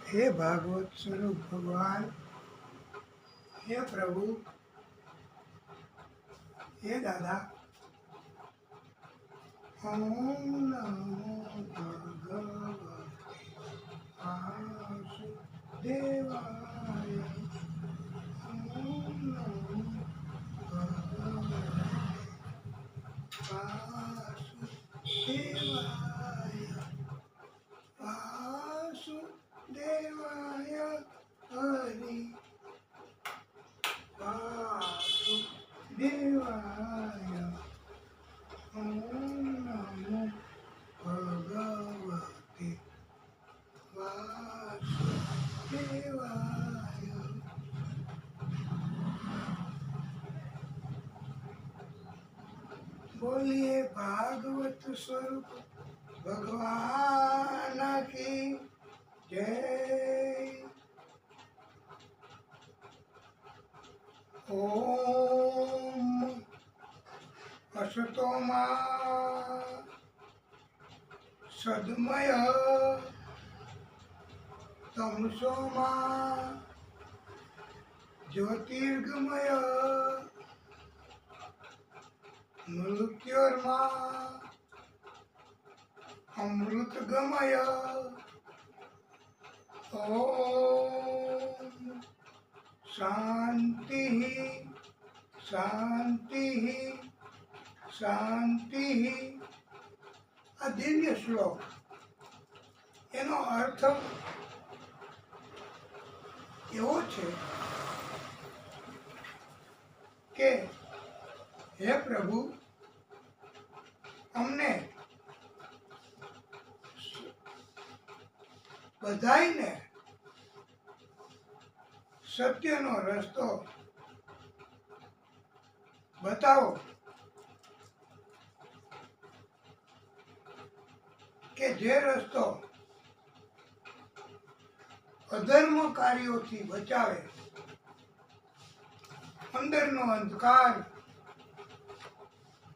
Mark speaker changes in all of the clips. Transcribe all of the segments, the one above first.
Speaker 1: हे भागवत स्वरूप भगवान, हे प्रभु, हे दादा। ओम नमो भगवते वासुदेवाय। ओम नमो भगवते वासुदेवाय। वासुदेवाय हरि वासुदेवाय। ओम नमो भगवते वासुदेवाय। बोलिए भागवत स्वरूप भगवान की जय। ओम असतो मा सद्मय तमसो मा ज्योतिर्गमय मृत्योर्मा अमृतगमय। ओम शांति शांति शांति। આ દિવ્ય શ્લોક એનો અર્થ એવો છે કે હે પ્રભુ, અમને બધાયને સત્યનો રસ્તો બતાવો કે જે રસ્તો અધર્મ કાર્યોથી બચાવે, અંદરનો અંધકાર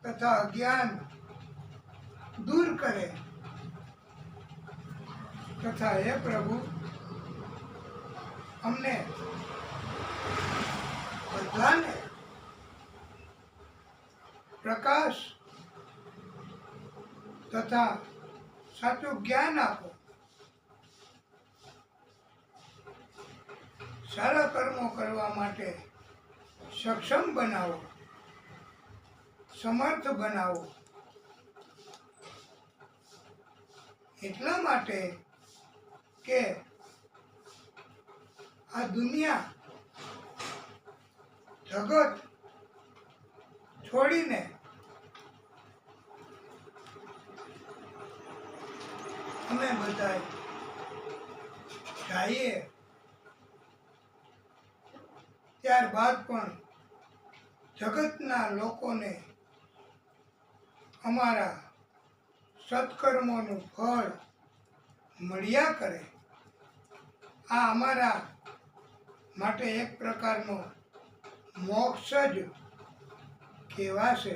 Speaker 1: તથા અજ્ઞાન દૂર કરે તથા હે પ્રભુ, અમને બધાને પ્રકાશ તથા સાચું જ્ઞાન આપો, સારા કર્મો કરવા માટે સક્ષમ બનાવો, સમર્થ બનાવો। એટલા માટે કે આ દુનિયા જગત છોડીને અમે બધા જઈએ ત્યારબાદ પણ જગતના લોકોને અમારા સત્કર્મોનું ફળ મળ્યા કરે। આ અમારા માટે એક પ્રકારનો મોક્ષ જ કહેવાશે।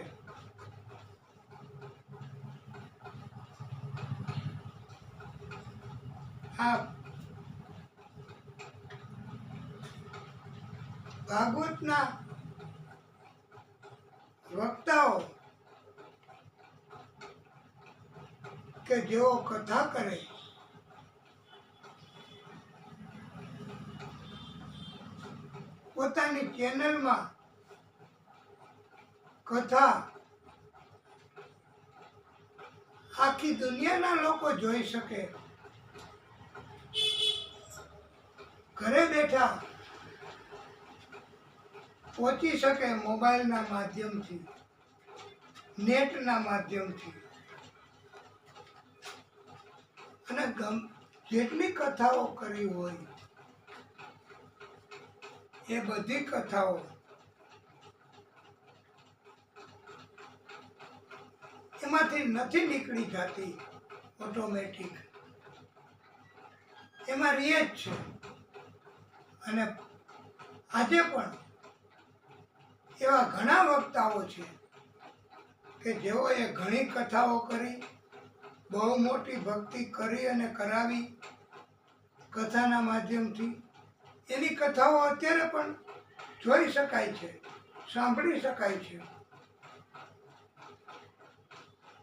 Speaker 1: આ ભાગવતના વક્તાઓ કે જેઓ કથા કરે, પોતાની ચેનલમાં કથા આખી દુનિયાના લોકો જોઈ શકે, ઘરે બેઠા પહોંચી શકે મોબાઈલના માધ્યમથી, નેટના માધ્યમથી। અને જેટલી કથાઓ કરી હોય એ બધી કથાઓ એમાંથી નથી નીકળી જતી ઓટોમેટિક, એમાં રહે જ છે। અને આજે પણ એવા ઘણા વક્તાઓ છે કે જેઓએ ઘણી કથાઓ કરી, બહુ મોટી ભક્તિ કરી અને કરાવી, કથાના માધ્યમથી એની કથાઓ અત્યારે પણ જોઈ શકાય છે, સાંભળી શકાય છે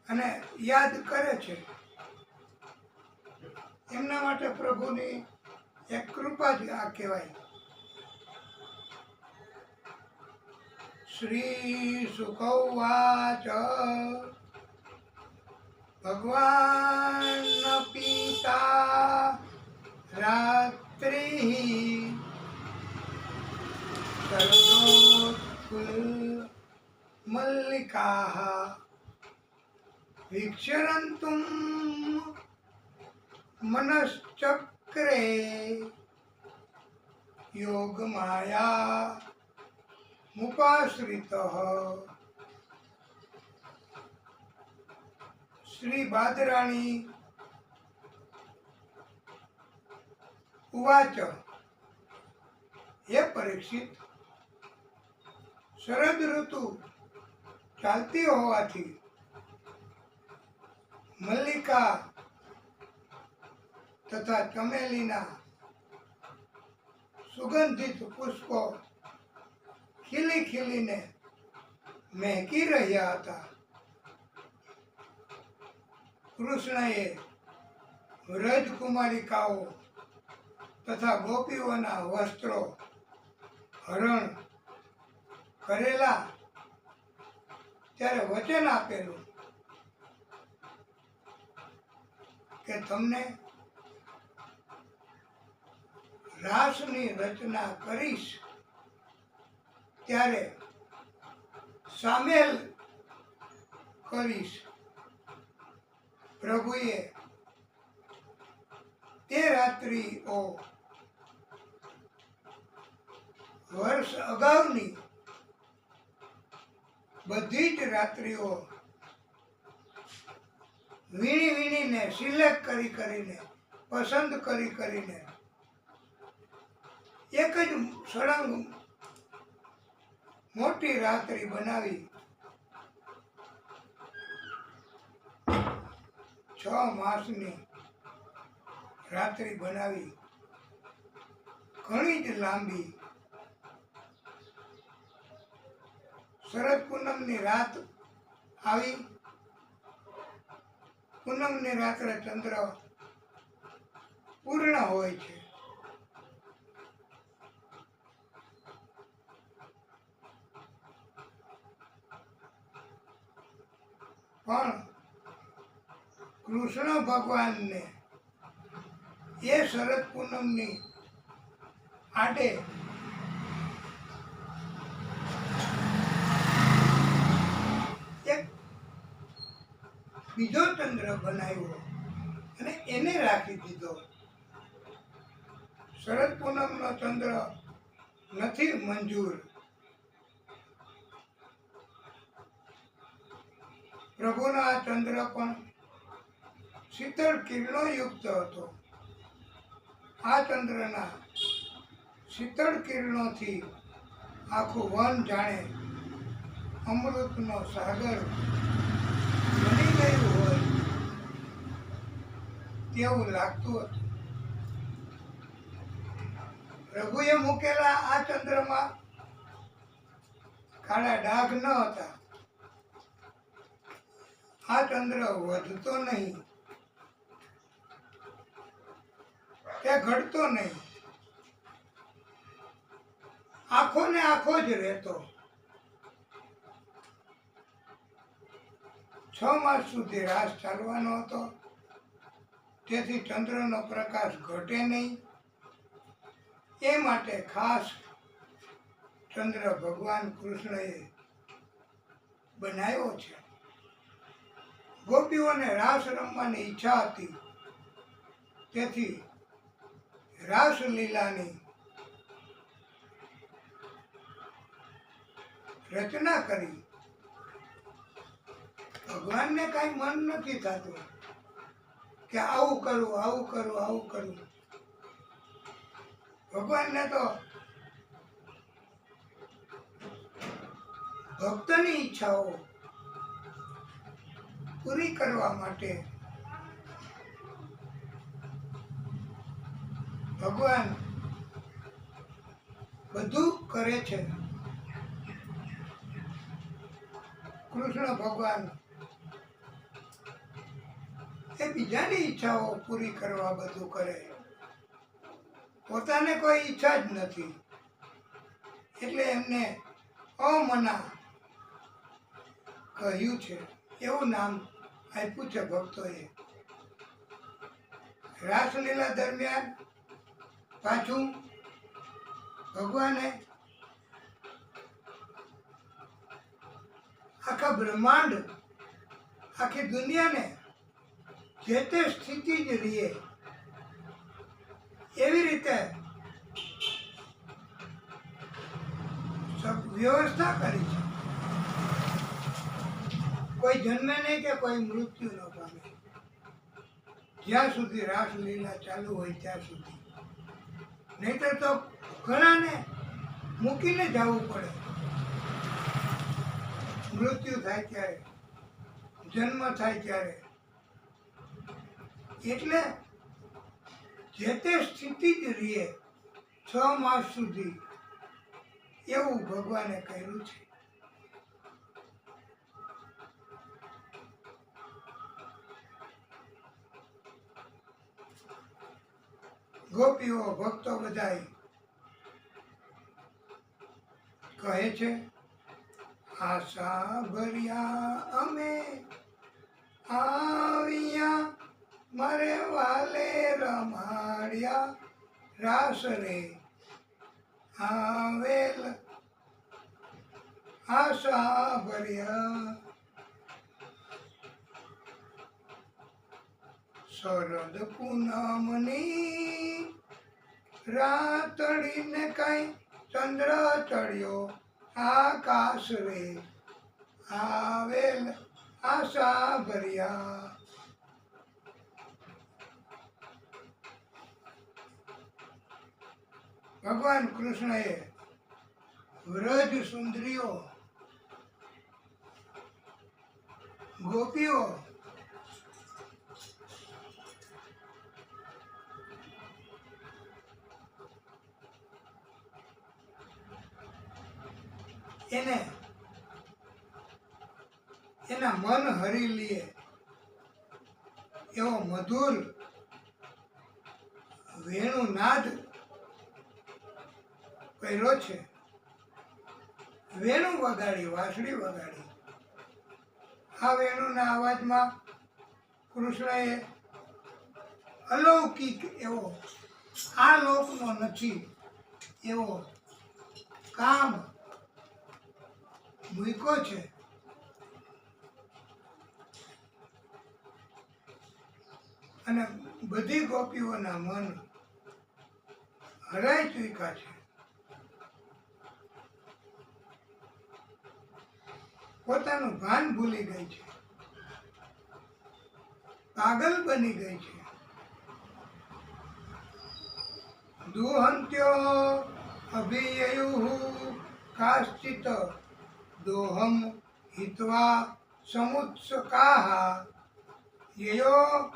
Speaker 1: અને યાદ કરે છે. એમના માટે પ્રભુની એક કૃપા જ આ કહેવાય. શ્રી શુક ઉવાચ ભગવાન પિતા રાત્રિ સર્વોત્કુલ મલ્લિકાઃ વિક્ષરન્તુમ મનશ્ચક્રે યોગમાયા મુપાશ્રિતઃ. શ્રી બાદરાણી ઉવાચ હે પરીક્ષિત, શરદ ઋતુ ચાલતી હોવાથી મલ્લિકા તથા ચમેલીના સુગંધિત પુષ્પો ખીલી ખીલીને મહેકી રહ્યા હતા. કૃષ્ણએ વ્રજકુમારિકાઓ તથા ગોપીઓના વસ્ત્રો હરણ કરેલા ત્યારે વચન આપેલું કે તમને રાસની રચના કરીશ ત્યારે સામેલ કરીશ. પ્રભુએ તે રાત્રિઓ વર્ષ અગાઉની બધી જ રાત્રિઓ વીણી વીણીને સિલેક્ટ કરીને પસંદ કરીને એક જ સળંગ મોટી રાત્રિ બનાવી 6 માસની રાત્રિ બનાવી, ઘણી જ લાંબી. શરદ પૂનમની રાત આવી. પૂનમની રાત્રે ચંદ્ર પૂર્ણ હોય છે. પણ કૃષ્ણ ભગવાનને એ શરદ પૂનમની આડે એક બીજો ચંદ્ર બનાવ્યો અને એને રાખી દીધો. શરદ પૂનમનો ચંદ્ર નથી મંજૂર. પ્રભુનો આ ચંદ્ર પણ શીતળ કિરણો યુક્ત હતો. આ ચંદ્રના શીતળ કિરણોથી આખું વન જાણે અમૃતનો સાગર બની ગયું હોય તેવું લાગતું હતું. પ્રભુએ મૂકેલા આ ચંદ્રમાં કાળા ડાઘ ન હતા. આ ચંદ્ર વધતો નહીં કે ઘટતો નહીં, આખો ને આખો જ રહેતો. 6 માસ સુધી રાસ ચાલવાનો હતો, તેથી ચંદ્રનો પ્રકાશ ઘટે નહીં. એ માટે ખાસ ચંદ્ર ભગવાન કૃષ્ણએ બનાવ્યો છે. ગોપીઓને રાસ રમવાની ઈચ્છા હતી, તેથી રાસલીલાની રચના કરી. ભગવાનને કાંઈ મન નથી થતું કે આવું કરું, આવું કરું, આવું કરું. ભગવાનને તો ભક્તની ઈચ્છાઓ પૂરી કરવા માટે ભગવાન બધું કરે છે. કૃષ્ણ ભગવાન એ બીજાની ઈચ્છાઓ પૂરી કરવા બધું કરે, પોતાને કોઈ ઈચ્છા જ નથી, એટલે એમને અમના કહ્યું છે, એવું નામ આપ્યું છે ભક્તોએ. રાસલીલા દરમિયાન પાછું ભગવાને આખા બ્રહ્માંડ, આખી દુનિયાને જે તે સ્થિતિ જ રહીએ એવી રીતે વ્યવસ્થા કરી છે. કોઈ જન્મે નહીં કે કોઈ મૃત્યુ ન પામે, જ્યાં સુધી રાસલીલા ચાલુ હોય ત્યાં સુધી. નહીતર તો ઘણાને મૂકીને જવું પડે. મૃત્યુ થાય ત્યારે, જન્મ થાય ત્યારે. એટલે જે તે સ્થિતિ જ રહીએ 6 માસ સુધી, એવું ભગવાને કહ્યું છે. ગોપીઓ ભક્તો બધાય કહે છે, આશા ભર્યા અમે આવ્યા, મારે વાલે રમાડ્યા રાસ રે આવેલ. આશા ભર્યા શરદ પૂનમની રાતડીને કઈ ચંદ્ર ચડ્યો આકાશ રે આવેલ. આશા ભર્યા. ભગવાન કૃષ્ણએ વ્રજ સુંદરીઓ, ગોપીઓ એને એના મન હરી લે એવો મધુર વેણુનાદ કર્યો છે. વેણુ વગાડી, વાંસળી વગાડી. આ વેણુના અવાજમાં કૃષ્ણએ અલૌકિક એવો, આ લોકનો નથી એવો કામ મૂક્યો છે. અને બધી ગોપીઓના મન હરાઈ ચૂક્યા છે. પોતાનું ભાન ભૂલી ગઈ છે, પાગલ બની ગઈ છે. દુહંત્યો અભિયયુઃ કાશ્ચિત દોહમ હિત્વા સમુત્સકાઃ યયો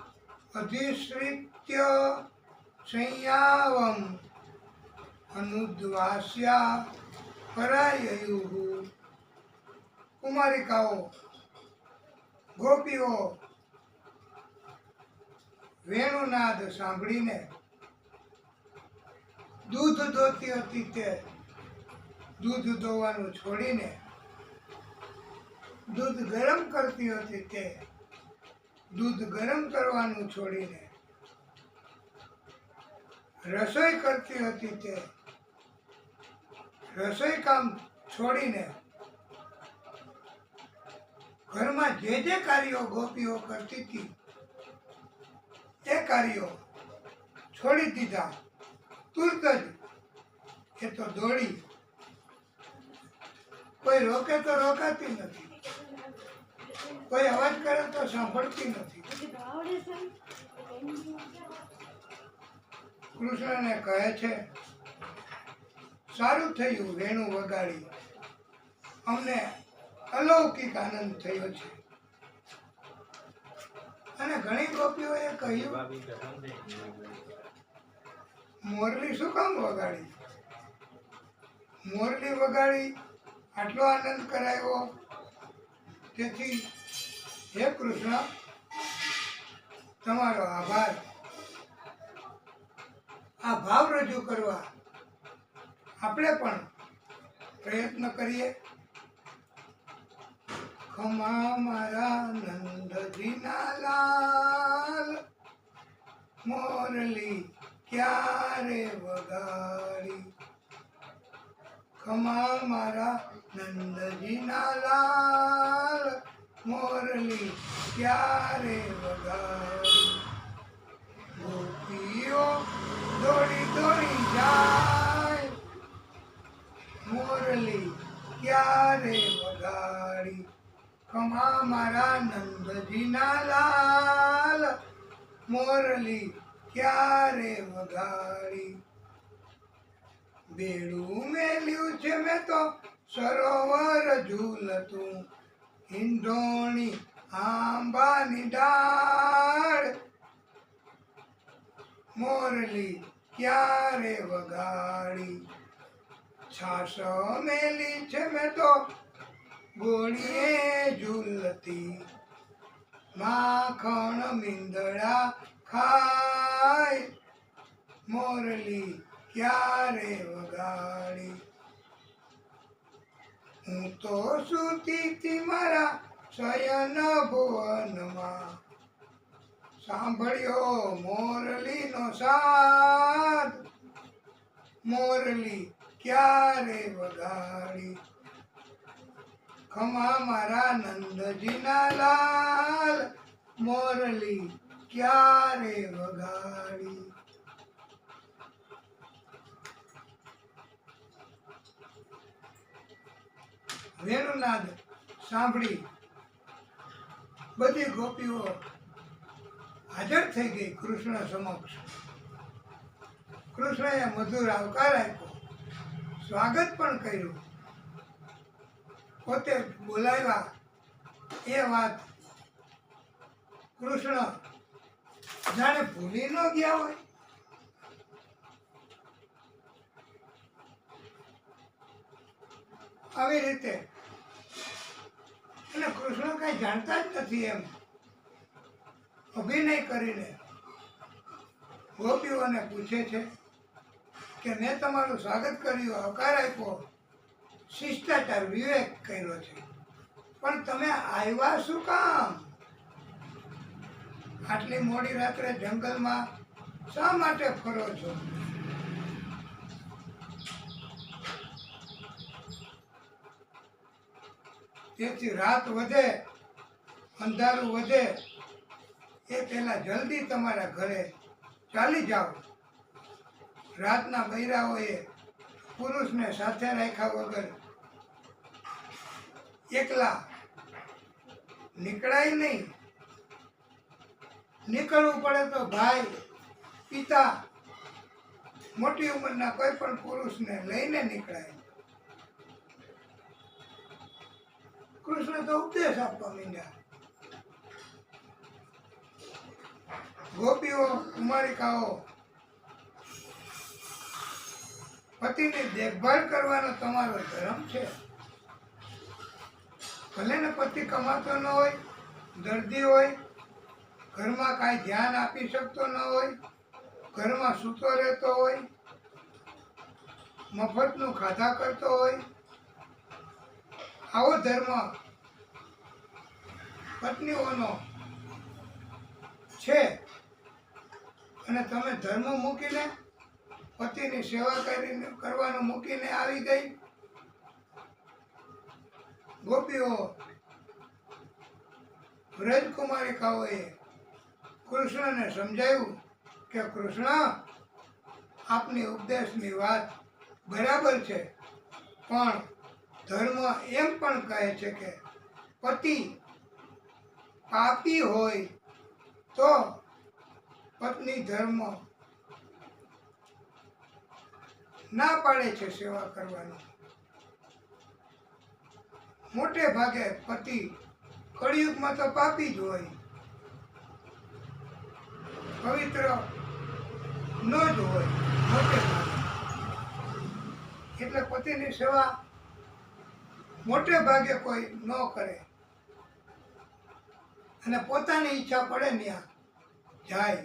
Speaker 1: અધિશ્રિત્ય સંયાવમ અનુદ્વાસ્યા પરાયયુઃ. કુમારિકાઓ, ગોપીઓ વેણુનાદ સાંભળીને દૂધ દોતી હતી તે દૂધ દોવાનું છોડીને, દૂધ ગરમ કરતી હતી તે દૂધ ગરમ કરવાનું છોડીને, રસોઈ કરતી હતી તે રસોઈ કામ છોડીને, ઘરમાં જે કાર્યો ગોપીઓ કરતી હતી એ કાર્યો છોડી દીધા. તુરત જ એ તો દોડી. કોઈ રોકે તો રોકાતી નથી, કોઈ અવાજ કરે તો સાંભળતી નથી. કૃષ્ણને કહે છે, સારું થયું વેણુ વગાડી, અમને અલૌકિક આનંદ થયો છે. અને ઘણી ગોપીઓએ કહ્યું, મોરલી શું કામ વગાડી? મોરલી વગાડી આટલો આનંદ કરાયો, તેથી હે કૃષ્ણ તમારો આભાર. આ ભાવ રજૂ કરવા આપણે પણ પ્રયત્ન કરીએ. ખમા મારા નંદજીના લાલ, મોરલી ક્યારે વગાડી. ખમા મારા નંદજીના લાલ, મોરલી ક્યારે વગાડી. ગોપીઓ દોડી દોડી જાય, મોરલી ક્યારે વગાડી. ખમા મારા નંદજીના લાલ, મોરલી ક્યારે વગાડી. બેડું મેલ્યું છે મેં તો સરોવર ઝૂલતું, હિંડોણી આંબાની ડાળ, મોરલી ક્યારે વગાડી. છાસ મેલી છે મેં તો ગોળીએ ઝૂલતી, માખણ મીંદડા ખાય, મોરલી ક્યારે વગાડી. હું તો સૂતી તી મારા શયન ભુવનમાં, સાંભળ્યો મોરલીનો સાદ, મોરલી ક્યારે વગાડી. ખમા મારા નંદજીના લાલ, મોરલી ક્યારે વગાડી. વેણુનાદ સાંભળી બધી ગોપીઓ હાજર થઈ ગઈ કૃષ્ણ સમક્ષ. કૃષ્ણએ મધુર આવકાર આપ્યો, સ્વાગત પણ કર્યું. પોતે બોલાવ્યા એ વાત કૃષ્ણ જાણે ભૂલી ન ગયા હોય. આવી રીતે અને કૃષ્ણ કઈ જાણતા જ નથી એમ અભિનય કરીને ગોપીઓને પૂછે છે કે મેં તમારું સ્વાગત કર્યું, આવકાર આપ્યો, શિષ્ટાચાર વિવેક કર્યો છે, પણ તમે આવ્યા શું કામ? આટલી મોડી રાત્રે જંગલમાં શા માટે ફરો છો? તેથી રાત વધે, અંધારું વધે એ પહેલા જલ્દી તમારા ઘરે ચાલી જાઓ. રાતના બૈરાઓએ પુરુષને સાથે રાખ્યા વગર એકલા નીકળાય નહીં. નીકળવું પડે તો ભાઈ, પિતા, મોટી ઉંમરના કોઈ પણ પુરુષને લઈને નીકળાય. કૃષ્ણ તો ઉપદેશ આપવા માંડ્યા. ગોપીઓ, કુમારિકાઓ, પતિની દેખભાળ કરવાનો તમારો ધર્મ છે. ભલે ને પતિ કમાતો ન હોય, દર્દી હોય, ઘરમાં કાંઈ ધ્યાન આપી શકતો ન હોય, ઘરમાં સૂતો રહેતો હોય, મફતનું ખાધા કરતો હોય, આવો ધર્મ પત્નીઓનો છે. અને તમે ધર્મ મૂકીને પતિની સેવા કરીને કરવાનું મૂકીને આવી ગઈ. ગોપીઓ, વ્રજકુમારિકાઓએ કૃષ્ણને સમજાવ્યું કે કૃષ્ણ, આપની ઉપદેશની વાત બરાબર છે, પણ ધર્મ એમ પણ કહે છે કે પતિ પાપી હોય તો પત્ની ધર્મ ના પાડે છે સેવા કરવાની. મોટે ભાગે પતિ કળિયુગમાં તો પાપી જ હોય, પવિત્ર ન જ હોય. મોટે ભાગે. એટલે પતિની સેવા મોટે ભાગે કોઈ ન કરે અને પોતાની ઈચ્છા પડે ત્યાં જાય.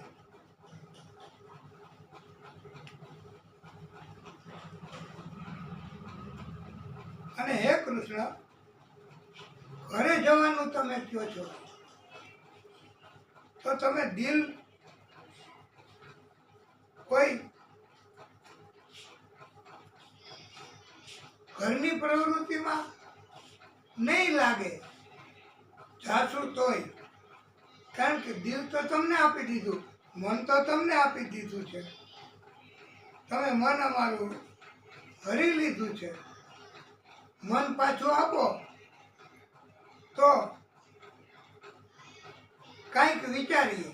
Speaker 1: અને હે કૃષ્ણ, ઘરે જવાનું તમે કહો છો તો તમે દિલ કોઈ ઘરની પ્રવૃત્તિમાં નહીં લાગે જાશું તોય, કારણ કે દિલ તો તમને આપી દીધું, મન તો તમને આપી દીધું છે. તમે મન અમારું હરી લીધું છે. મન પાછું આપો તો કાંઈક વિચારીએ.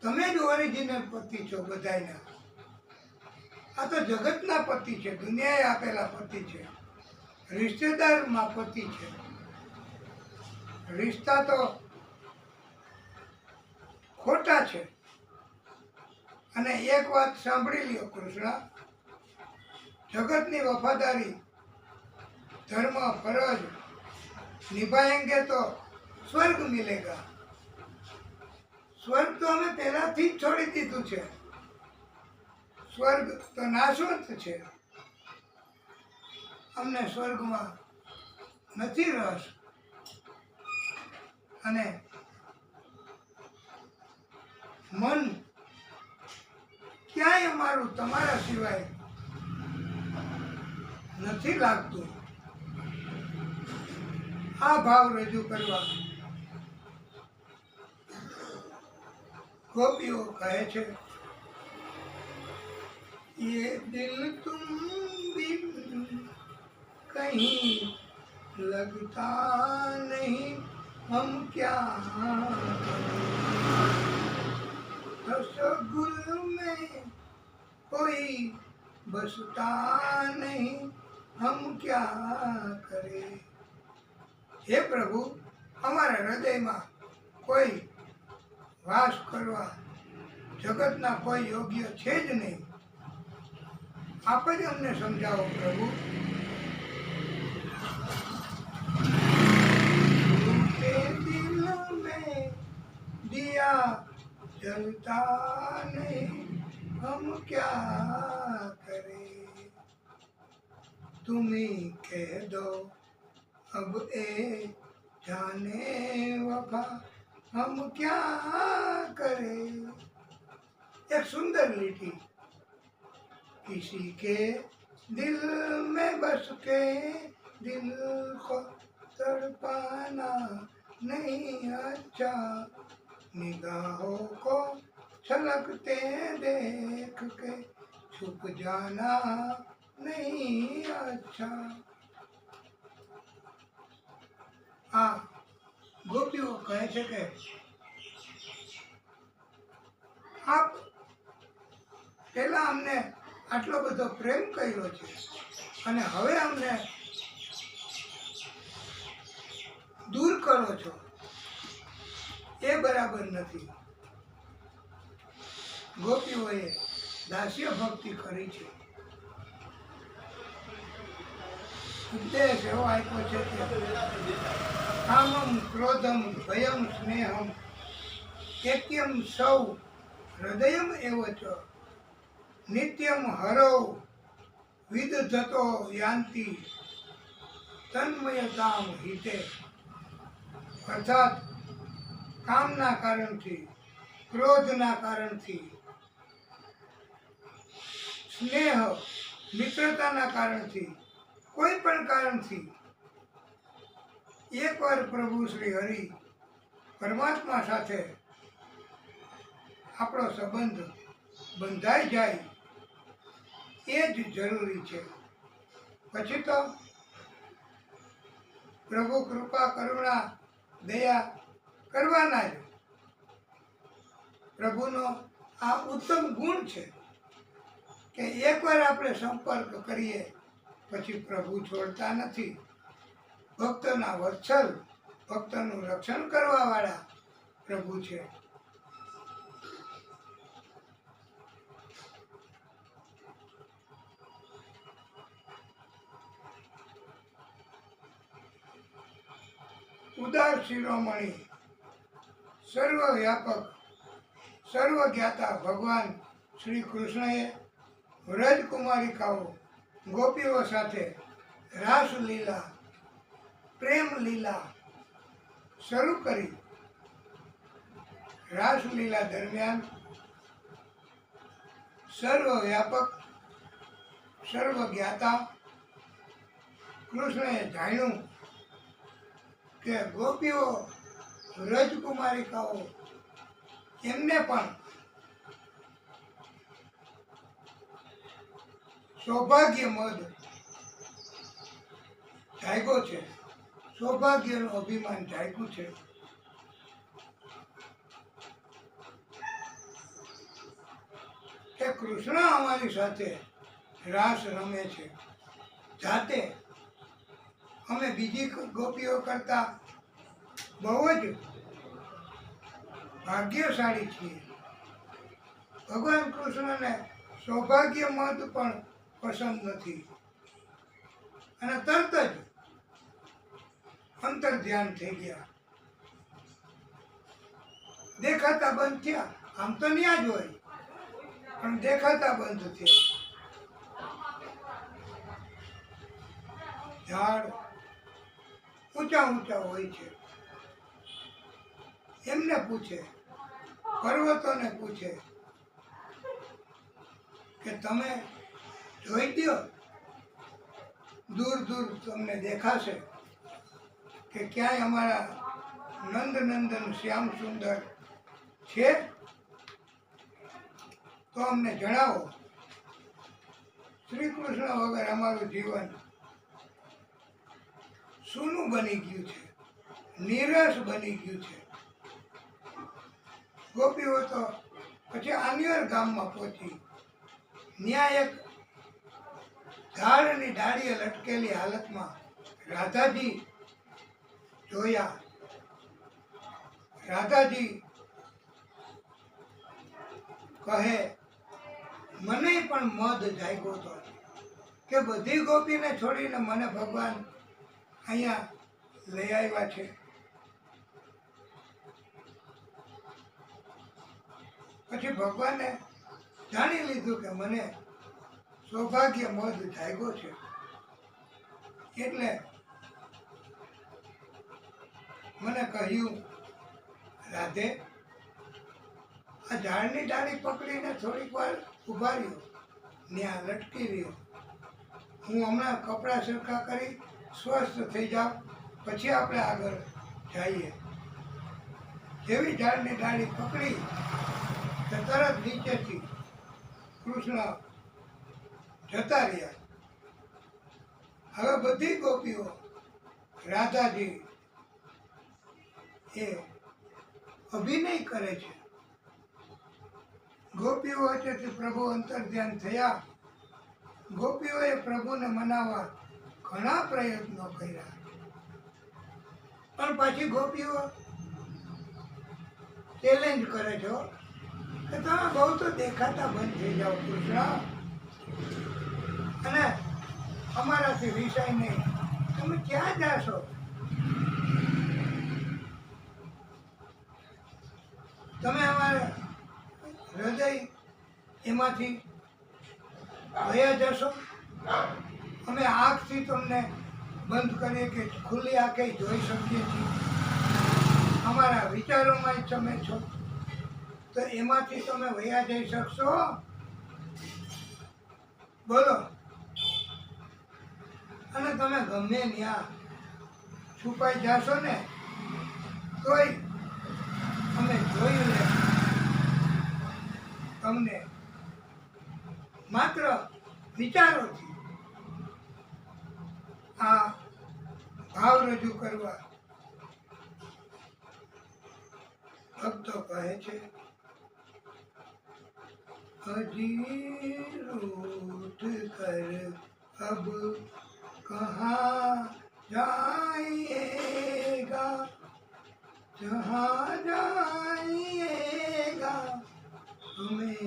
Speaker 1: તમે જ ઓરિજિનલ પતિ છો બધાયના. આ તો જગતના પતિ છે, દુનિયાએ આપેલા પતિ છે, રિશ્તેદારમાં પતિ છે. રિશ્તા તો ખોટા છે. અને એક વાત સાંભળી લ્યો કૃષ્ણ, જગતની વફાદારી, ધર્મ, ફરજ નિભાएंगे તો સ્વર્ગ મિલેગા. સ્વર્ગ તો અમે પહેલાથી જ છોડી દીધું છે. સ્વર્ગ તો નાશવંત છે. અમને સ્વર્ગમાં નથી રસ. અને મન ક્યાંય અમારું તમારા સિવાય નથી લાગતું. આ ભાવ રજૂ કરવા ગોપીઓ કહે છે, ये दिल तुम बिन कहीं लगता नहीं, हम क्या रसगुल में कोई बसता नहीं, हम क्या करे. હે પ્રભુ, અમારા હૃદયમાં કોઈ વાસ કરવા જગતના કોઈ યોગ્ય છે જ નહીં. આપ જ અમને સમજાવો પ્રભુ. ઉનકે દિલ મેં દિયા જલતા નહીં, હમ ક્યા કરે. तुम ही कह दो अब ए जाने वफा, हम क्या करे. एक सुंदर લીટી. किसी के दिल में बस के दिल को तड़पाना नहीं अच्छा, निगाहों को छलकते देख के छुप जाना नहीं अच्छा. આ ગોપીઓ કહે છે કે આપ પહેલા અમને આટલો બધો પ્રેમ કર્યો છે અને હવે અમને દૂર કરો છો, એ બરાબર નથી. ગોપીઓએ દાસ્ય ભક્તિ કરી છે. ઉપદેશ એવો આપ્યો છે કે કામમ ક્રોધમ ભયમ સ્નેહમ એક્યમ સૌ હૃદયમ એવ ચ નિત્યમ હરૌ વિદધતો યાંતિ તન્મયતામ હિતે. અર્થાત કામના કારણથી, ક્રોધના કારણથી, સ્નેહ મિત્રતાના કારણથી, કોઈ પણ કારણથી એકવાર પ્રભુ શ્રી હરિ પરમાત્મા સાથે આપણો સંબંધ બંધાઈ જાય એ જ જરૂરી છે. પછી તો પ્રભુ કૃપા કરુણા દયા કરવાના જ. પ્રભુનો આ ઉત્તમ ગુણ છે કે એકવાર આપણે સંપર્ક કરીએ પછી પ્રભુ છોડતા નથી. ભક્તના વત્સલ, ભક્તનું રક્ષણ કરવાવાળા પ્રભુ છે. ઉદાર શિરોમણી સર્વવ્યાપક સર્વજ્ઞાતા ભગવાન શ્રી કૃષ્ણએ વ્રજકુમારિકાઓ ગોપીઓ સાથે રાસલીલા પ્રેમ લીલા શરૂ કરી. રાસલીલા દરમિયાન સર્વવ્યાપક સર્વજ્ઞાતા કૃષ્ણએ જાણ્યું કે ગોપીઓ વ્રજકુમારિકાઓ એમને પણ સૌભાગ્ય મદ જાગ્યો છે, સૌભાગ્યનું અભિમાન જાગ્યું છે. કે કૃષ્ણ અમારી સાથે રાસ રમે છે. જાતે અમે બીજી ગોપીઓ કરતા બહુ જ ભાગ્યશાળી છીએ. ભગવાન કૃષ્ણને સૌભાગ્ય મદ પણ પસંદ નથી અને તરત જ અંતર ધ્યાન થઈ ગયા. દેખાતા બંધ થયા. આમ તો ન્યા જ હોય પણ દેખાતા બંધ થયા. ઝાડ ઊંચા ઊંચા હોય છે. એમને પૂછે, પર્વતોને પૂછે કે તમે જોઈ દો, દૂર દૂર તમને દેખાશે કે ક્યાંય અમારા નંદનંદન શ્યામ સુંદર છે તો અમને જણાવો. શ્રી કૃષ્ણ વગર અમારું જીવન સૂનું બની ગયું છે, નિરસ બની ગયું છે. ગોપીઓ તો પછી આનિયર ગામમાં પહોંચી. ત્યાં એક ઝાડની ડાળીએ લટકેલી હાલતમાં રાધાજી જોયા. રાધાજી કહે, મને પણ મદ જાગ્યો હતો કે બધી ગોપીને છોડીને મને ભગવાન અહીંયા લઈ આવ્યા છે. પછી ભગવાને જાણી લીધું કે મને સૌભાગ્ય મદ જાગ્યો છે. એટલે મને કહ્યું, રાધે આ ઝાડની ડાળી પકડીને થોડીક વાર ઊભા રહ્યો, ત્યાં લટકી રહ્યો. હું હમણાં કપડાં સરખા કરી સ્વસ્થ થઈ જાઉં, પછી આપણે આગળ જઈએ. જેવી ઝાડની ડાળી પકડી તો તરત નીચેથી કૃષ્ણ જતા રહ્યા. હવે બધી ગોપીઓ રાધાજી એ અભિનય કરે છે. ગોપીઓ વચ્ચેથી પ્રભુ અંતર ધ્યાન થયા. ગોપીઓએ પ્રભુને મનાવવા ઘણા પ્રયત્નો કર્યા, પણ પાછી ગોપીઓ ચેલેન્જ કરે છે કે તમે બહુ તો દેખાતા બંધ થઈ જાઓ કૃષ્ણ, અને અમારાથી વિષય નહીં. તમે ક્યાં જાશો? તમે અમારા હૃદય એમાંથી વયા જશો. અમે આંખથી તમને બંધ કરીએ કે ખુલ્લી આંખે જોઈ શકીએ છીએ. અમારા વિચારોમાં જ તમે છો, તો એમાંથી તમે વયા જઈ શકશો? બોલો. અને તમે ગમે ત્યાં છુપાઈ જાશો ને તોય અમે જોયું લે તમને માત્ર વિચારોથી આ ભાવ રજૂ કરવા ભક્તો કહે છે, હજી રૂઠ કર અબ કહા જાએગા, जहाँ जाइएगा हमें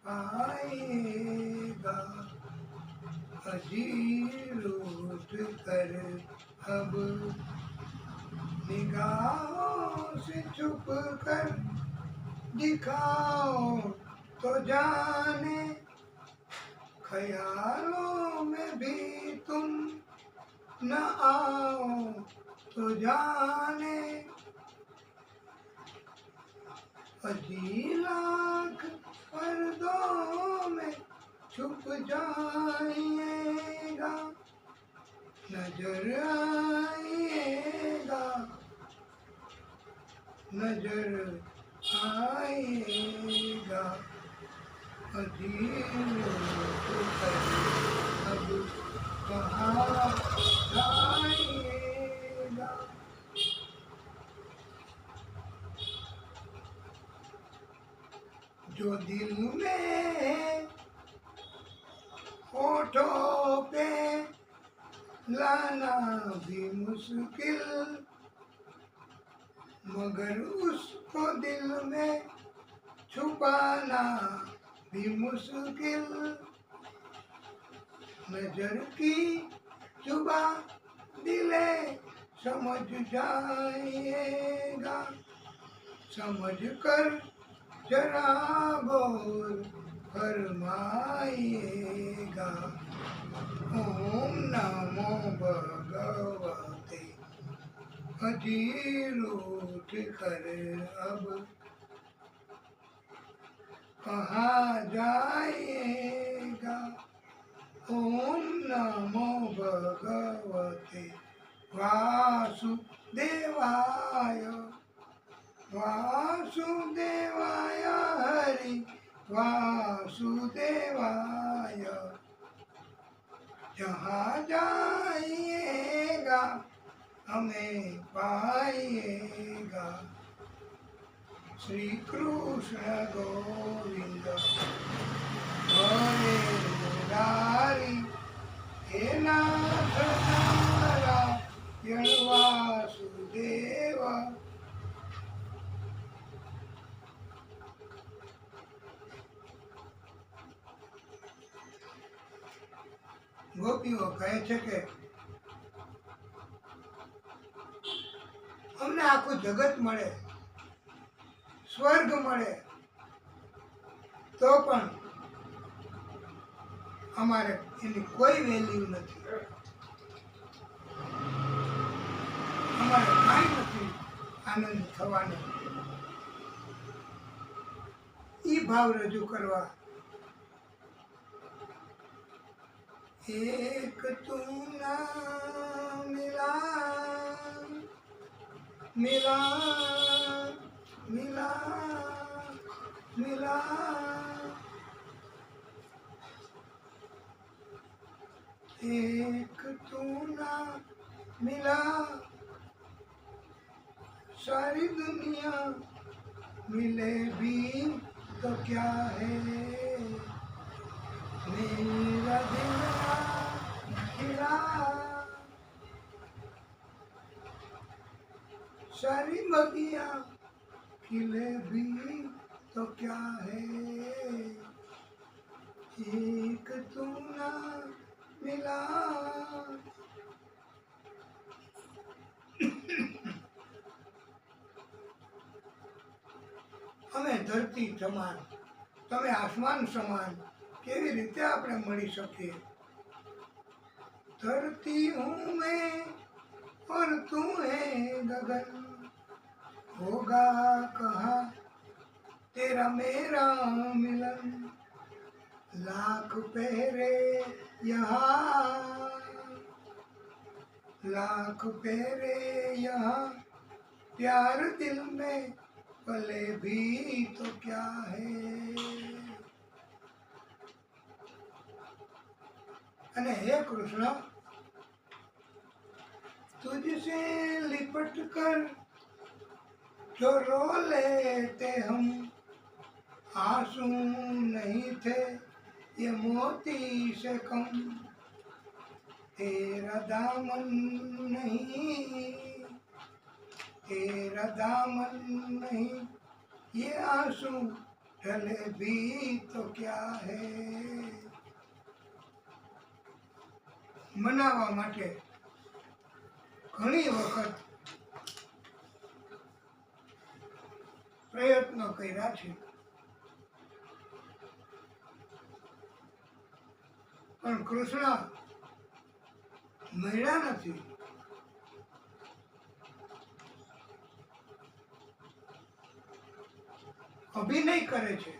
Speaker 1: पाइएगा। अजीर उठ कर अब निगाहों से छुप कर दिखाओ तो जाने, ख्यालों में भी तुम न आओ तो जाने। अजी लाख पर्दों में छुप जाइएगा, नजर आइएगा, नजर आइएगा। अजीब अब कहाँ जाइएगा। जो दिल में होठों पे लाना भी मुश्किल, मगर उसको दिल में छुपाना भी मुश्किल। नजर की जुबा दिले समझ जाइएगा, समझ कर जरा बोल फरमाइएगा। ओम नमो भगवते। अजीर उठ कर अब कहाँ जाइएगा। ओम नमो भगवते वासुदेवाय। वासुदेवाय हरि वासुदेवाय। जहाँ जाइएगा हमें पाइएगा। श्री कृष्ण गोविंद हरे मुरारी, हे नाथ नारायण वासुदेव। ગોપીઓ કહે છે કે અમને આખું જગત મળે, સ્વર્ગ મળે, તો પણ અમારે એની કોઈ વેલ્યુ નથી, અમારે કાંઈ નથી આનંદ થવાનો। એ ભાવ રજૂ કરવા एक तू ना मिला मिला मिला मिला। एक तू ना मिला, सारी दुनिया मिले भी तो क्या है। मेरा दिल खिला, सारी बगिया खिले भी तो क्या है। एक तू ना मिला। અમે ધરતી સમાન, તમે આસમાન સમાન કેવી રીતે આપણે મળી શકીએ। धरती हूँ मैं और तू है गगन, होगा कहाँ तेरा मेरा मिलन। लाख पहरे यहाँ, लाख पहरे यहाँ, प्यार दिल में पले भी तो क्या है। अने हे कृष्ण, तुझसे लिपट कर जो रो लेते हम, आंसू नहीं थे ये मोती से कम। तेरा दामन नहीं, तेरा दामन नहीं, ये आंसू ढले भी तो क्या है। મનાવવા માટે ઘણી વખત પ્રયત્નો કર્યા છે, પણ કૃષ્ણ મળ્યા નથી. અભિનય કરે છે,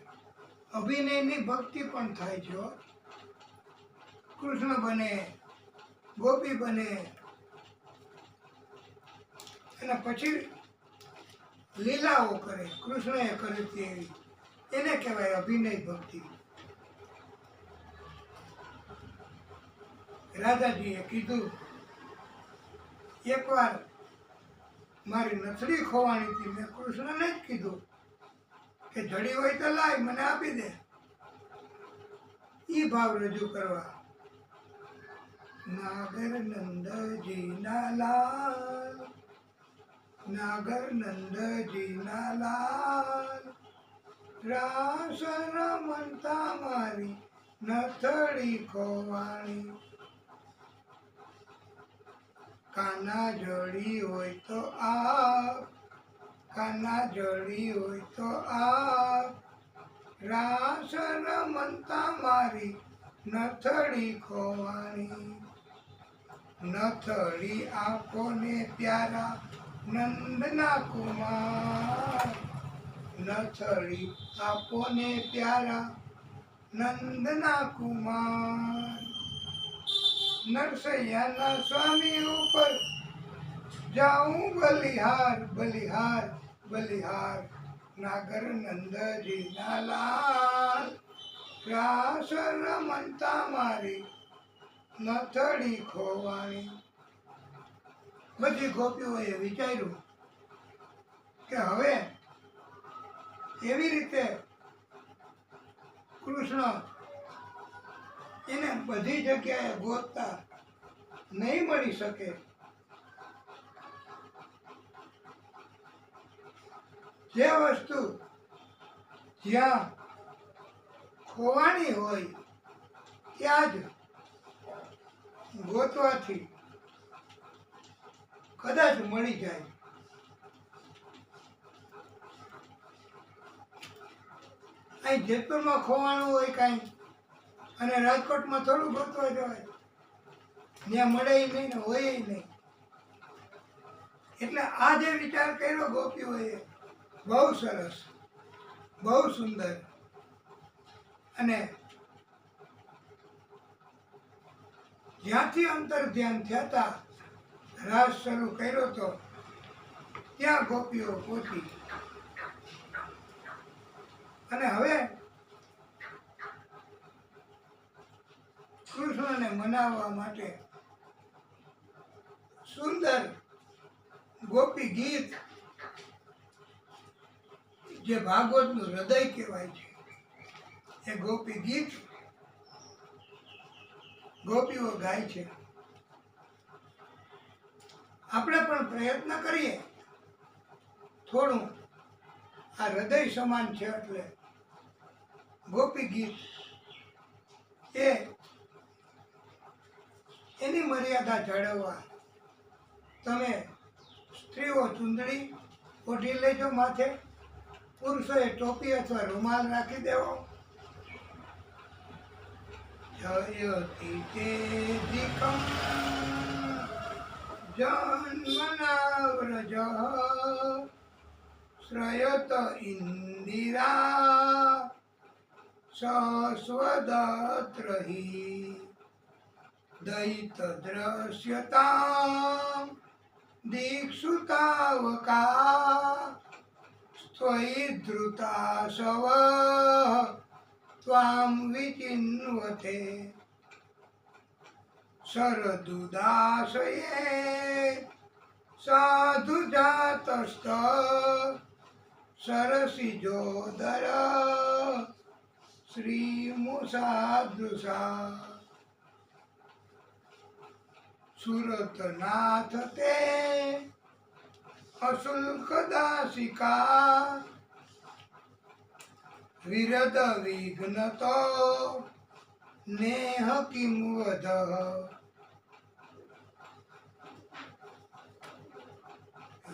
Speaker 1: અભિનયની ભક્તિ પણ થાય છે. કૃષ્ણ બને, ગોપી બને, અને પછી લીલાઓ કરે, કૃષ્ણએ કરી તેવી, એને કહેવાય અભિનય ભક્તિ. રાધાજીએ કીધું, એકવાર મારી નથડી ખોવાની હતી, મેં કૃષ્ણને જ કીધું કે જડી હોય તો લાય, મને આપી દે. ઈ ભાવ રજૂ કરવા નાગર નંદજી ના લાલ, નાગર નંદજી ના લાલ, રાસ રમતા મારી નથડી ખોવાણી. કાના જડી હોય તો આપ, કાના જડી હોય તો આપ, રાસ રમતા મારી નથડી ખોવાણી. નથડી આંખોને પ્યારા નંદના કુમાર, નથડી આંખોને પ્યારા નંદના કુમાર. નરસૈયાના સ્વામી ઉપર જાઉં બલિહાર, બલિહાર, બલિહાર. નાગર નંદજી ના લાલ, રાસ રમતા મારી નથડી ખોવાણી. બધી ગોપીઓએ વિચાર્યું કે હવે એવી રીતે કૃષ્ણ એને બધી જગ્યાએ ગોતતા નહીં મળી શકે. જે વસ્તુ જ્યાં ખોવાની હોય ત્યાં જ ગોતવાથી કદાચ મળી જાય. અહીં જેતપુરમાં ખોવાનું હોય કાંઈ, અને રાજકોટમાં થોડું ગોતવા જવાય, ત્યાં મળે નહીં ને હોય નહીં. એટલે આ જે વિચાર કર્યો ગોપીઓએ, બહુ સરસ, બહુ સુંદર. અને જ્યાંથી અંતર ધ્યાન થતા રાસ શરૂ કર્યો તો ત્યાં ગોપીઓ પહોંચી. અને હવે કૃષ્ણને મનાવવા માટે સુંદર ગોપી ગીત, જે ભાગવતનું હૃદય કહેવાય છે, એ ગોપી ગીત ગોપીઓ ગાય છે. આપણે પણ પ્રયત્ન કરીએ થોડું, આ હૃદય સમાન છે એટલે ગોપી ગીત એ એની મર્યાદા જાળવવા તમે સ્ત્રીઓ ચૂંદડી ઓઢી લેજો માથે, પુરુષોએ ટોપી અથવા રૂમાલ રાખી દેવો. જયતિ તેજિકમ જન્મનાવ્રજ શ્રયત ઇન્દિરા સસ્વદત્રહી દયિત દ્રશ્યતામ દીક્ષુતાવકા સ્ત્વયી ધૃતાશવ ત્વામ વિચિન્વતે શરદુદાસયે સાધુ જાતસ્ત સરસિજોદર શ્રીમુષાદૃશા સુરતનાથ તે અશુલ્ક દાસિકા વિરદ વિઘ્નતો નેહ કિમ વધ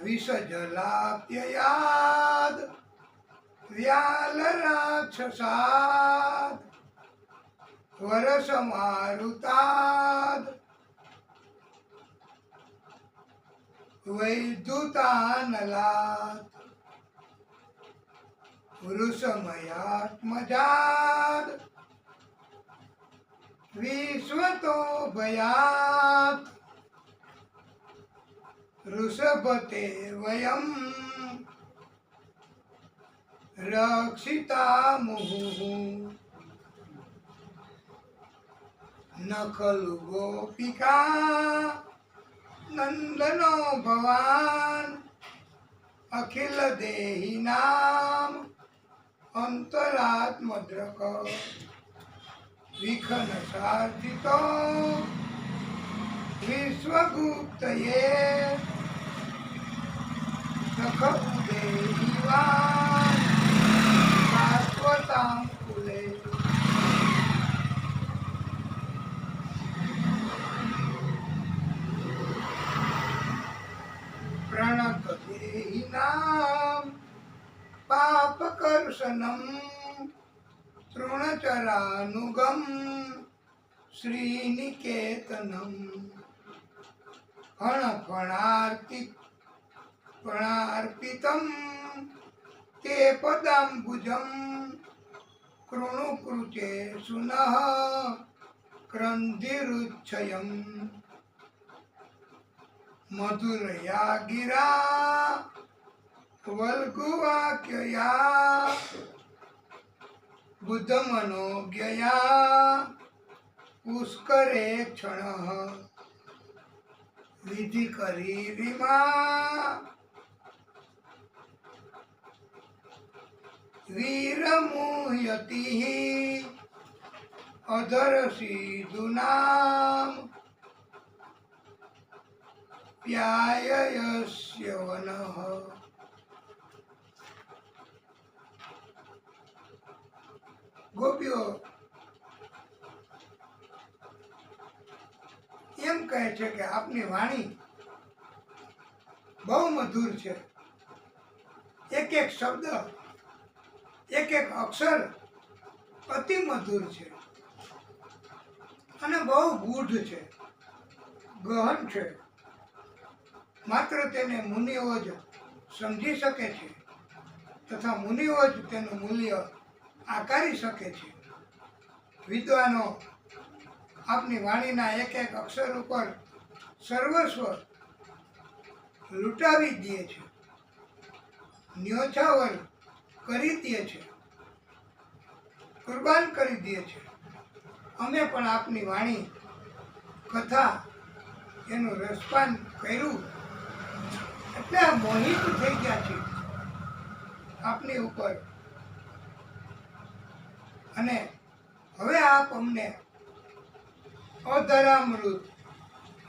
Speaker 1: વિષજલાપ્યયાદ વ્યાલ રાક્ષસાદ વરસ મારુતાદ વૈદ્યુતાનલાદ વૃષમયાત્મજાદ વિશ્વતો ભયાત ઋષભતે વયમ રક્ષિતા મુહુ ન ખલુ ગોપિકા નંદનો ભવાન અખિલ દેહી નામ અંતરાત્મદ્રક વિખન સાર્થિતો વિશ્વગુપ્તયે સખ ઉદેહીવાન શાશ્વતાં કુલે પ્રણત દેહિનામ પાપકર્ષણમ તૃણચરાનુગમ શ્રીનિકેતનમ ફણાર્પિતમ તે પદાંબુજમ કૃણુકૃચે સુનઃ ક્રંધિરુચ્છયમ મધુરયા ગિરા વલ્ગુવાક્યયા બુદ્ધમનોજ્ઞયા પુષ્કરે ક્ષણ વિધિ કરી વિમા વીરમુહ્યતિ અધરસીદુનામ પ્યાયયસ્ય વનઃ ગોપીઓ એમ કહે છે કે આપની વાણી બહુ મધુર છે. એક એક શબ્દ, એક એક અક્ષર અતિ મધુર છે અને બહુ ગૂઢ છે, ગહન છે. માત્ર તેને મુનિઓ જ સમજી શકે છે તથા મુનિઓ જ તેનું મૂલ્ય આકારી શકે છે. વિદ્વાનો આપની વાણીના એક એક અક્ષર ઉપર સર્વસ્વ લૂંટાવી દે છે, ન્યોછાવર કરી દે છે, કુરબાન કરી દે છે. અમે પણ આપની વાણી કથા એનું રસપાન કર્યું એટલે મોહિત થઈ ગયા છે આપની ઉપર. અને હવે આપ અમને અધરામૃત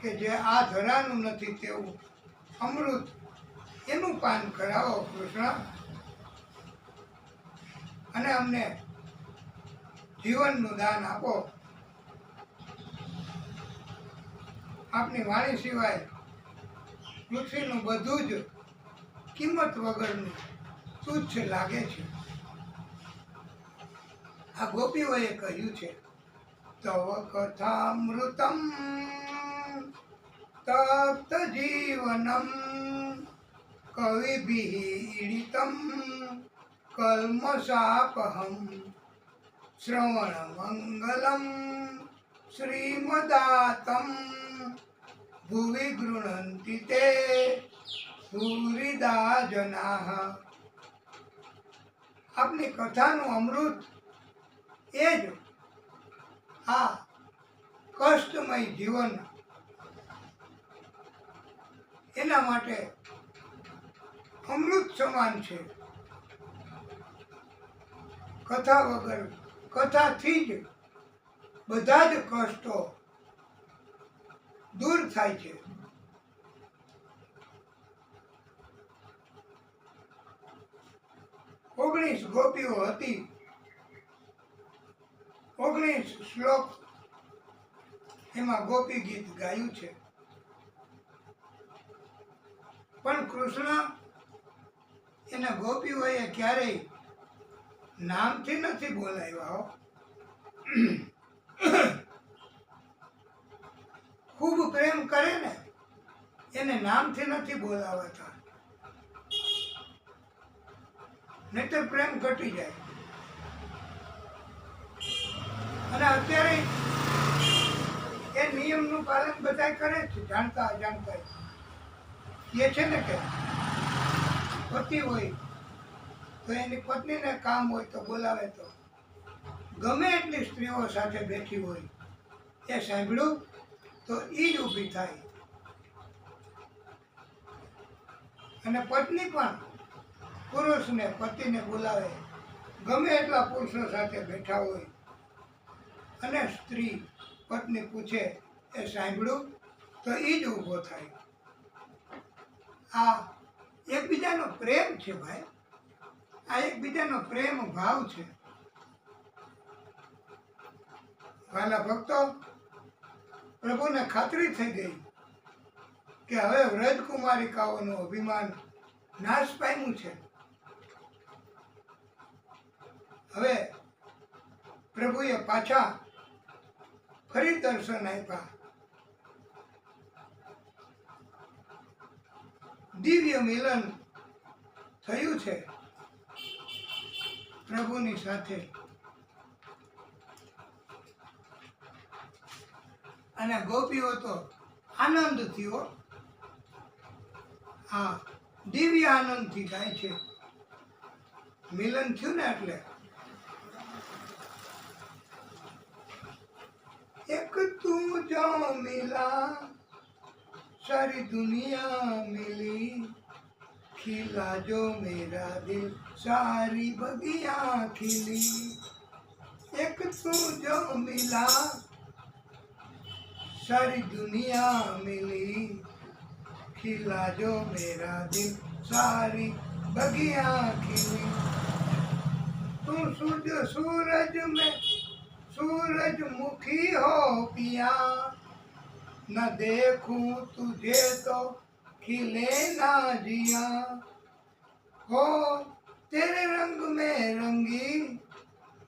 Speaker 1: કે જે આ ધરાનું નથી તેવું અમૃત એનું પાન કરાવો કૃષ્ણ, અને અમને જીવનનું દાન આપો. આપની વાણી સિવાય પૃથ્વીનું બધું જ કિંમત વગરનું તુચ્છ લાગે છે. આ ગોપીઓએ કહ્યું છે, તવ કથામૃતમ તપ્ત જીવનમ કવિભિઃ ઈડિતમ કલ્મષાપહમ શ્રવણ મંગલમ શ્રીમદાતમ ભુવિ ગૃણંતિ તે ભૂરિદા જનાઃ. આપની કથાનું અમૃત એ જ આ કષ્ટમય જીવન, એના માટે અમૃત સમાન છે. કથા વગર, કથાથી જ બધા જ કષ્ટો દૂર થાય છે. 19 ગોપીઓ હતી, 19 શ્લોક એમાં ગોપી ગીત ગાયું છે. પણ કૃષ્ણ એના ગોપીઓએ ક્યારેય નામથી નથી બોલાવ્યા હો. ખૂબ પ્રેમ કરે ને એને નામથી નથી બોલાવતા, નહીતર પ્રેમ ઘટી જાય. અને અત્યારે એ નિયમનું પાલન બધા કરે છે, જાણતા અજાણતા. એ છે ને કે પતિ હોય તો એની પત્નીને કામ હોય તો બોલાવે, તો ગમે એટલી સ્ત્રીઓ સાથે બેઠી હોય એ સાંભળ્યું તો એ જ ઊભી થાય. અને પત્ની પણ પુરુષને પતિને બોલાવે, ગમે એટલા પુરુષો સાથે બેઠા હોય અને સ્ત્રી પત્ની પૂછે એ સાંભળ્યું તો એ જ ઊભો થાય. આ એકબીજાનો પ્રેમ છે ભાઈ, આ એકબીજાનો પ્રેમ ભાવ છે. વાલા ભક્તો, પ્રભુને ખાતરી થઈ ગઈ કે હવે વ્રજકુમારિકાઓનું અભિમાન નાશ પામ્યું છે. હવે પ્રભુએ પાછા ફરી દર્શન આપ્યા. દિવ્ય મિલન થયું છે પ્રભુની સાથે. અને ગોપીઓ તો આનંદ થયો, હા, દિવ્ય આનંદથી ગાય છે. મિલન થયું ને એટલે. એક તું જો મિલા सारी दुनिया मिली, खिला जो मेरा दिल सारी बगिया खिली. एक तू जो मिला सारी दुनिया मिली, खिला जो मेरा दिल सारी बगिया खिली. तू सूरज में सूरजमुखी हो पिया, न देखूं तुझे तो खिले ना जिया. हो तेरे रंग में रंगी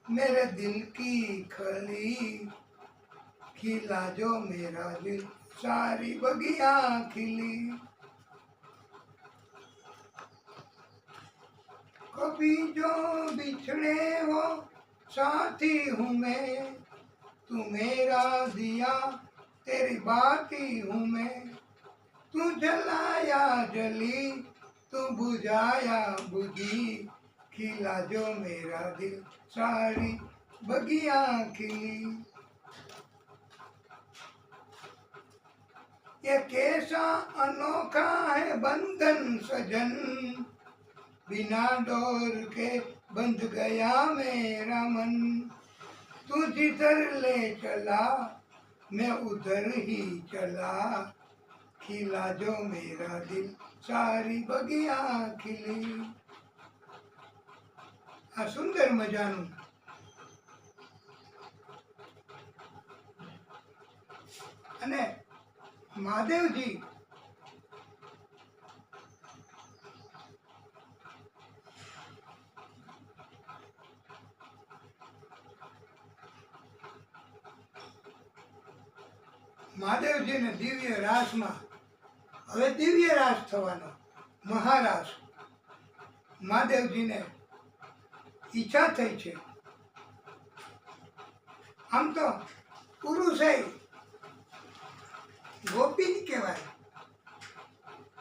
Speaker 1: मेरे दिल की खली, खिला जो मेरा दिल सारी बगिया खिली. कभी जो बिछड़े हो साथी हूँ मैं, तू मेरा दिया तेरी बाती हूँ मैं. तू जलाया जली तू बुझाया बुझी, खिला जो मेरा दिल सारी बगिया खिली. ये कैसा अनोखा है बंधन सजन, बिना डोर के बंध गया मेरा मन. तू जिधर ले चला मैं उधर ही चला, खिला जो मेरा दिल सारी बगिया खिली. આ સુંદર મજાનું અને મહાદેવજી મહાદેવજીને દિવ્ય રાસમાં, હવે દિવ્ય રાસ થવાનો, મહારાસ. મહાદેવજીને ઈચ્છા થઈ છે. આમ તો પુરુષ ગોપી જ કહેવાય,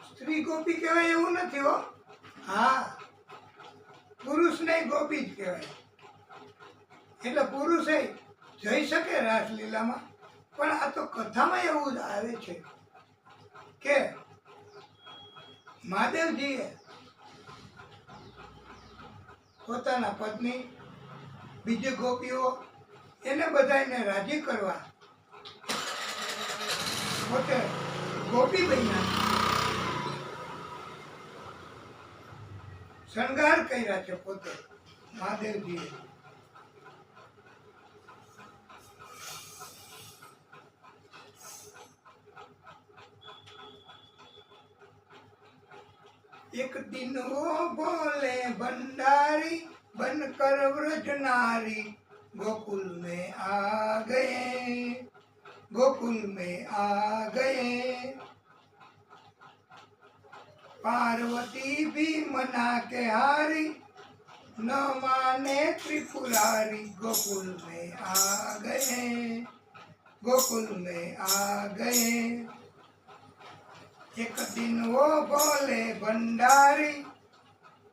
Speaker 1: સ્ત્રી ગોપી કહેવાય એવું નથી હો. હા, પુરુષને ગોપી જ કહેવાય. એટલે પુરુષે જઈ શકે રાસલીલામાં, પણ આ તો કથામાં એવું જ આવે છે કે મહાદેવજીએ પોતાના પત્ની, બીજી ગોપીઓ, એને બધાને રાજી કરવા પોતે ગોપી બન્યા. શણગાર કર્યા છે પોતે મહાદેવજીએ. एक दिन वो बोले भंडारी बनकर व्रज नारी गोकुल में आ गए, गोकुल में आ गए. पार्वती भी मना के हारी न माने त्रिपुरारी गोकुल में आ गए, गोकुल में आ गए. एक दिन वो बोले भंडारी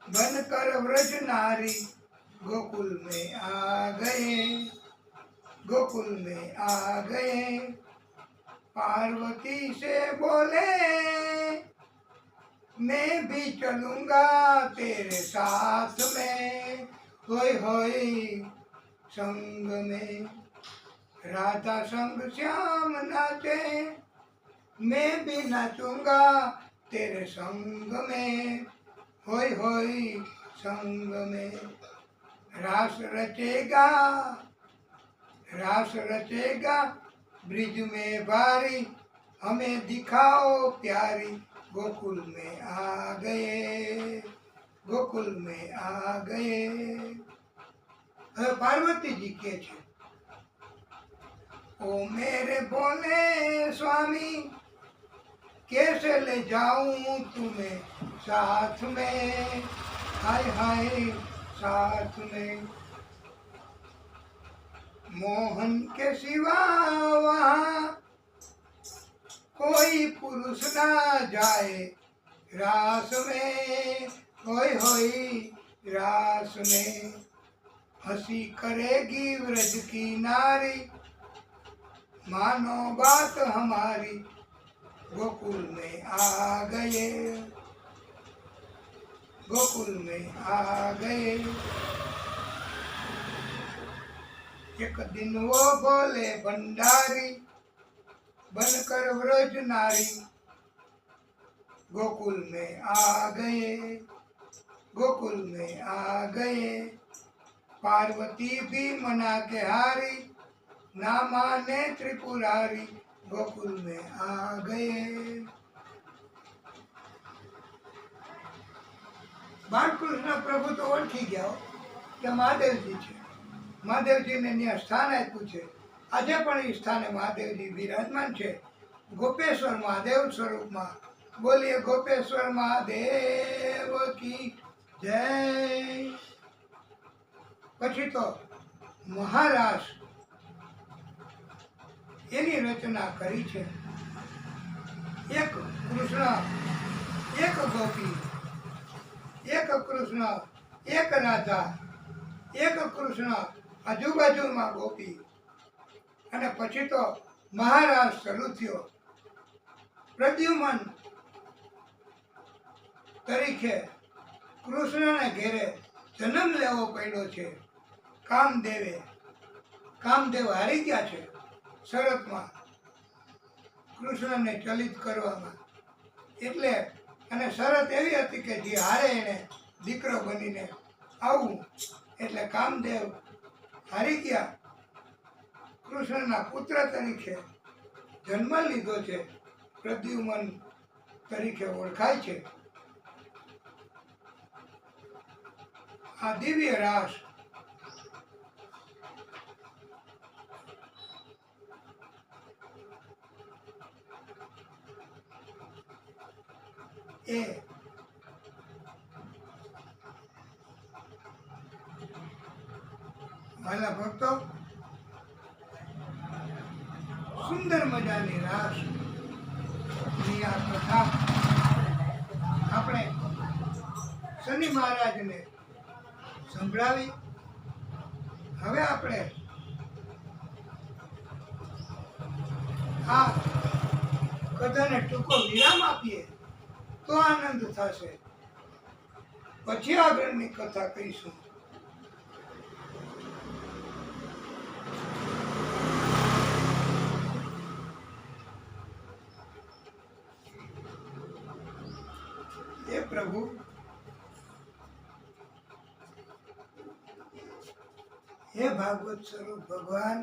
Speaker 1: बनकर व्रज नारी गोकुल में आ गए, गोकुल में आ गए. पार्वती से बोले मैं भी चलूंगा तेरे साथ में, होय होय संग में. राधा संग श्याम नाचे मैं भी नाचूंगा तेरे संग में, होय होय संग में. रास रचेगा, रास रचेगा ब्रिज में भारी हमें दिखाओ प्यारी गोकुल में आ गए, गोकुल में आ गए. હવે પાર્વતીજી કે છે ओ मेरे बोले स्वामी कैसे ले जाऊं तुम्हें साथ में, हाय हाय साथ में. मोहन के सिवा वहाँ कोई पुरुष ना जाए रास में, होय होय रास में. हंसी करेगी व्रज की नारी मानो बात हमारी गोकुल में आ गए, गोकुल में आ गए. एक दिन वो बोले भंडारी बनकर व्रज नारी गोकुल में आ गए, गोकुल में आ गए. पार्वती भी मना के हारी ना माने त्रिपुरारी गोकुल में आ गए. બાળકૃષ્ણ પ્રભુ તો ઓળખી ગયા કે મહાદેવજી છે. મહાદેવજીને ત્યાં સ્થાન આપ્યું છે. આજે પણ એ સ્થાને મહાદેવજી બિરાજમાન છે ગોપેશ્વર મહાદેવ સ્વરૂપમાં. બોલીએ ગોપેશ્વર મહાદેવ કી જય. પછી તો મહારાસ એની રચના કરી છે. એક કૃષ્ણ એક ગોપી, એક કૃષ્ણ એક રાધા, એક કૃષ્ણ આજુબાજુમાં ગોપી. અને પછી તો મહારાસ શરૂ થયો. પ્રદ્યુમન તરીકે કૃષ્ણને ઘેરે જન્મ લેવો પડ્યો છે કામદેવે. કામદેવ હારી ગયા છે શરતમાં કૃષ્ણને ચલિત કરવામાં. એટલે અને શરત એવી હતી કે જે હારે એને દીકરો બનીને આવવું. એટલે કામદેવ હારી ગયા. કૃષ્ણના પુત્ર તરીકે જન્મ લીધો છે. પ્રદ્યુમન તરીકે ઓળખાય છે. આ દિવ્ય રાસ એ વાલા ભક્તો સુંદર મજાની રાસ ની આ કથા આપણે શનિ મહારાજને સંભળાવી. હવે આપણે આ કથાને ટૂંકો વિરામ આપીએ તો આનંદ થશે. પછી આગળની કથા કહીશું. હે પ્રભુ હે ભાગવત સ્વરૂપ ભગવાન